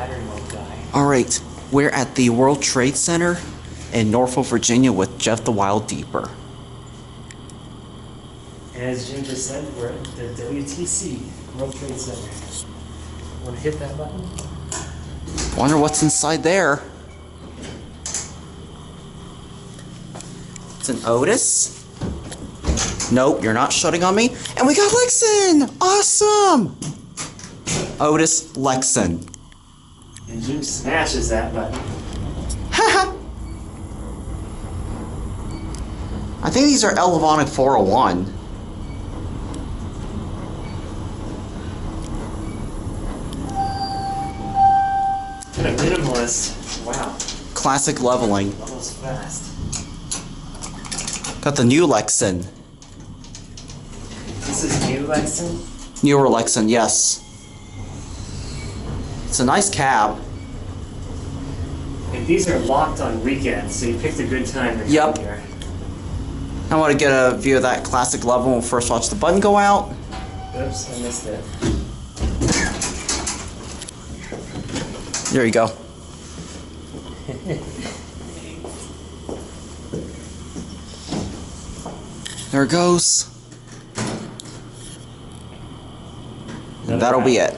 battery mode guy. Alright, we're at the World Trade Center in Norfolk, Virginia with Jeff the Wildeeper. And as Jim just said, we're at the WTC, World Trade Center. Want to hit that button? Wonder what's inside there. It's an Otis. Nope, you're not shutting on me. And we got Lexan! Awesome! Otis, Lexan. And Jim smashes that button. Haha! I think these are Elevonic 401. Kind of minimalist. Wow. Classic leveling. Almost fast. Got the new Lexan. This is new Lexan? Newer Lexan, yes. It's a nice cab. And these are locked on weekends, so you picked a good time to Yep. come here. I want to get a view of that classic level when we first watch the button go out. Oops, I missed it. There you go. There it goes. And that'll be it.